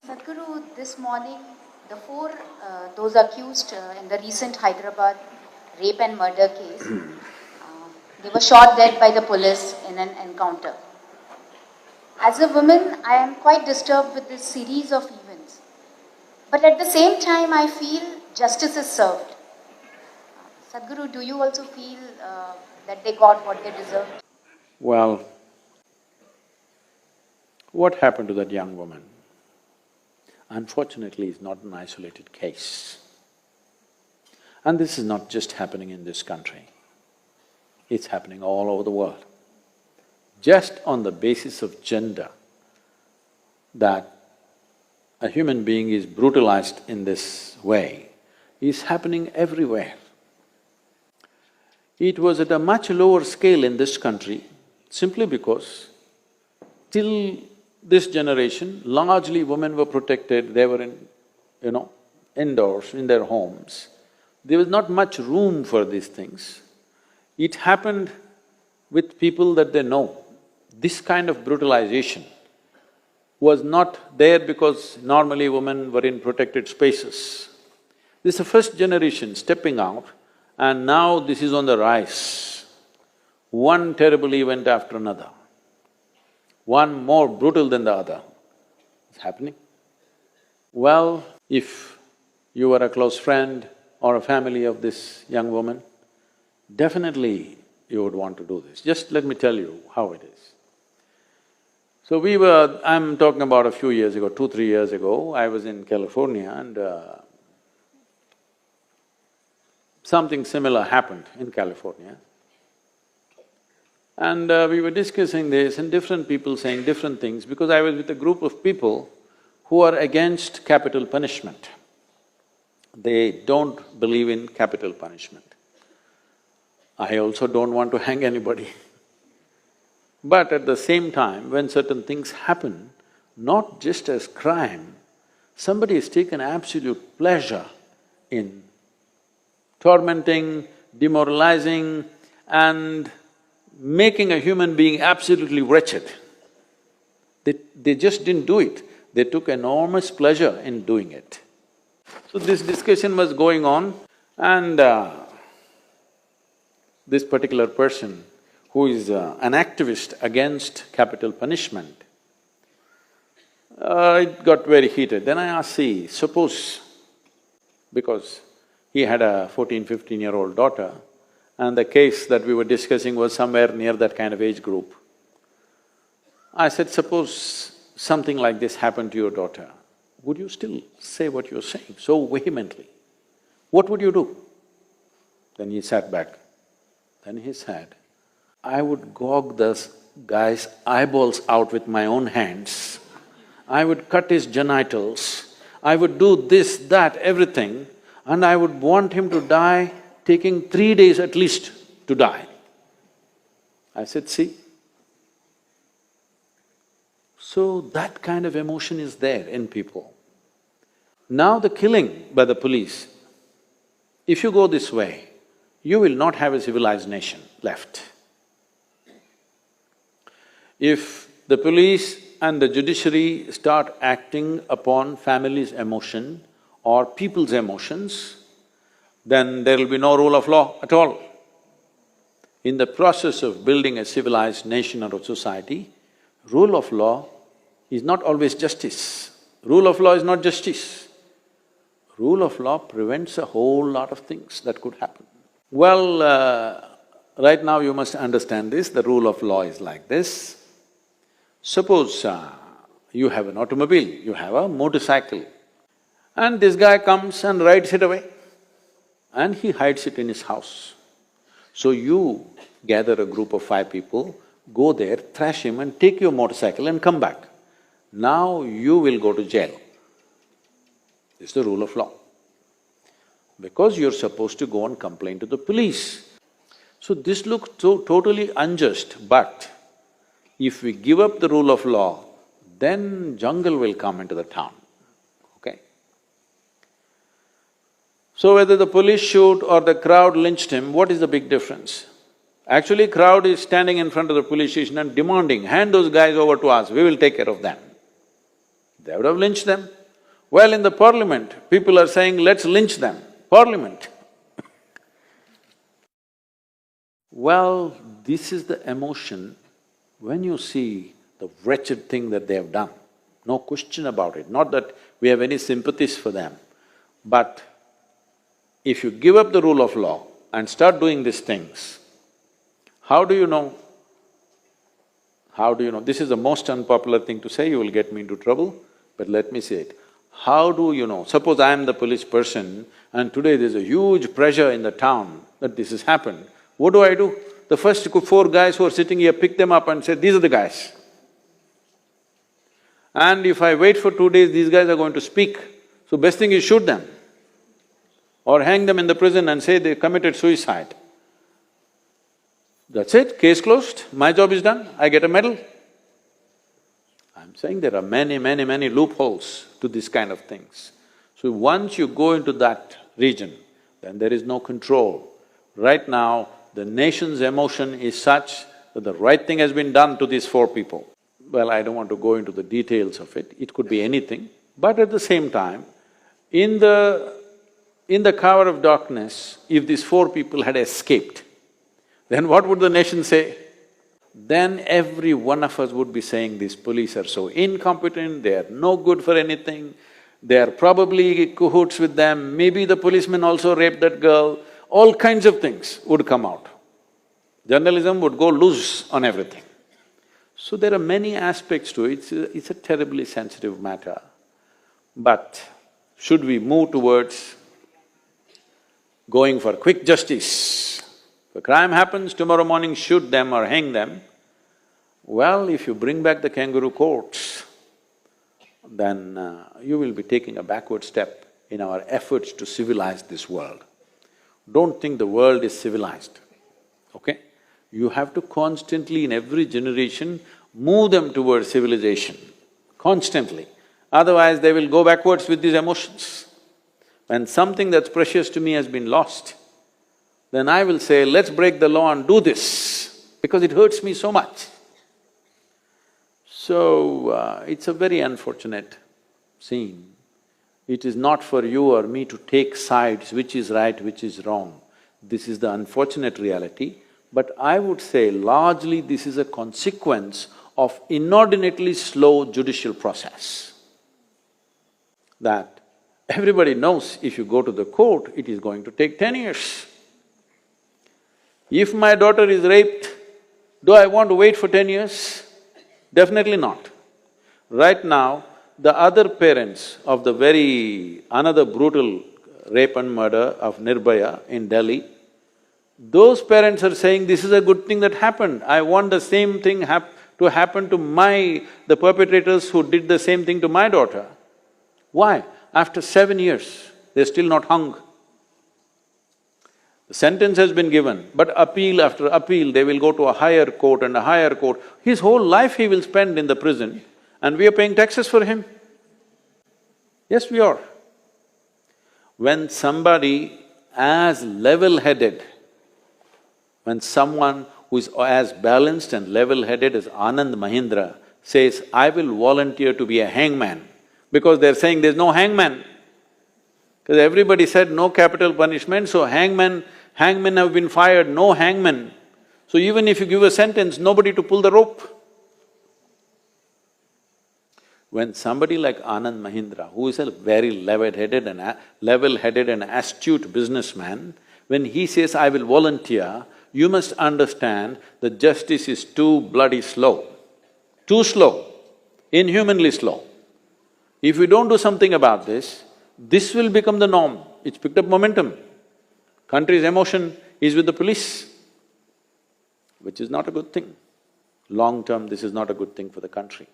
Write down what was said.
Sadhguru, this morning, those accused in the recent Hyderabad rape and murder case, they were shot dead by the police in an encounter. As a woman, I am quite disturbed with this series of events. But at the same time, I feel justice is served. Sadhguru, do you also feel that they got what they deserved? Well, what happened to that young woman? Unfortunately, is not an isolated case. And this is not just happening in this country, it's happening all over the world. Just on the basis of gender, that a human being is brutalized in this way is happening everywhere. It was at a much lower scale in this country simply because till this generation, largely women were protected, they were indoors, in their homes. There was not much room for these things. It happened with people that they know. This kind of brutalization was not there because normally women were in protected spaces. This is the first generation stepping out, and now this is on the rise. One terrible event after another, one more brutal than the other is happening. Well, if you were a close friend or a family of this young woman, definitely you would want to do this. Just let me tell you how it is. So I'm talking about a few years ago, 2-3 years ago, I was in California and something similar happened in California. And we were discussing this and different people saying different things because I was with a group of people who are against capital punishment. They don't believe in capital punishment. I also don't want to hang anybody. But at the same time, when certain things happen, not just as crime, somebody has taken absolute pleasure in tormenting, demoralizing and making a human being absolutely wretched. They just didn't do it, they took enormous pleasure in doing it. So this discussion was going on and this particular person who is an activist against capital punishment, it got very heated. Then I asked, see, suppose, because he had a 14-15-year-old daughter, and the case that we were discussing was somewhere near that kind of age group. I said, suppose something like this happened to your daughter, would you still say what you're saying so vehemently? What would you do? Then he sat back. Then he said, I would gouge this guy's eyeballs out with my own hands, I would cut his genitals, I would do this, that, everything, and I would want him to die taking 3 days at least to die. I said, see? So that kind of emotion is there in people. Now the killing by the police, if you go this way, you will not have a civilized nation left. If the police and the judiciary start acting upon families' emotion or people's emotions, then there will be no rule of law at all. In the process of building a civilized nation or a society, rule of law is not always justice. Rule of law is not justice. Rule of law prevents a whole lot of things that could happen. Well, right now you must understand this, the rule of law is like this. Suppose you have an automobile, you have a motorcycle, and this guy comes and rides it away and he hides it in his house. So you gather a group of 5 people, go there, thrash him and take your motorcycle and come back. Now you will go to jail. This is the rule of law. Because you're supposed to go and complain to the police. So this looks so totally unjust, but if we give up the rule of law, then jungle will come into the town, okay? So whether the police shoot or the crowd lynched him, what is the big difference? Actually, crowd is standing in front of the police station and demanding, hand those guys over to us, we will take care of them. They would have lynched them. Well, in the parliament, people are saying, let's lynch them. Parliament. Well, this is the emotion when you see the wretched thing that they have done. No question about it. Not that we have any sympathies for them, but if you give up the rule of law and start doing these things, how do you know? How do you know? This is the most unpopular thing to say, you will get me into trouble, but let me say it. How do you know? Suppose I am the police person and today there's a huge pressure in the town that this has happened. What do? The first 4 guys who are sitting here pick them up and say, these are the guys. And if I wait for 2 days, these guys are going to speak, so best thing is shoot them or hang them in the prison and say they committed suicide. That's it, case closed, my job is done, I get a medal. I'm saying there are many loopholes to this kind of things. So once you go into that region, then there is no control. Right now, the nation's emotion is such that the right thing has been done to these 4 people. Well, I don't want to go into the details of it could be anything, but at the same time, in the cover of darkness, if these 4 people had escaped, then what would the nation say? Then every one of us would be saying, these police are so incompetent, they are no good for anything, they are probably cahoots with them, maybe the policeman also raped that girl, all kinds of things would come out. Journalism would go loose on everything. So there are many aspects to it, it's a terribly sensitive matter. But should we move towards going for quick justice? If a crime happens, tomorrow morning shoot them or hang them. Well, if you bring back the kangaroo courts, then you will be taking a backward step in our efforts to civilize this world. Don't think the world is civilized, okay? You have to constantly, in every generation, move them towards civilization, constantly. Otherwise, they will go backwards with these emotions. When something that's precious to me has been lost, then I will say, let's break the law and do this, because it hurts me so much. So, it's a very unfortunate scene. It is not for you or me to take sides, which is right, which is wrong. This is the unfortunate reality. But I would say largely this is a consequence of inordinately slow judicial process. That everybody knows if you go to the court, it is going to take 10 years. If my daughter is raped, do I want to wait for 10 years? Definitely not. Right now, the other parents of the another brutal rape and murder of Nirbhaya in Delhi, those parents are saying, this is a good thing that happened, I want the same thing to happen to the perpetrators who did the same thing to my daughter. Why? After 7 years, they're still not hung. The sentence has been given, but appeal after appeal, they will go to a higher court and a higher court. His whole life he will spend in the prison and we are paying taxes for him. Yes, we are. When somebody as level-headed, when someone who is as balanced and level-headed as Anand Mahindra says, I will volunteer to be a hangman, because they're saying there's no hangman. Because everybody said no capital punishment, so hangmen have been fired, no hangman. So even if you give a sentence, nobody to pull the rope. When somebody like Anand Mahindra, who is a very level-headed and astute businessman, when he says, I will volunteer, you must understand that justice is too bloody slow, inhumanly slow. If we don't do something about this will become the norm. It's picked up momentum. Country's emotion is with the police, which is not a good thing. Long term, this is not a good thing for the country.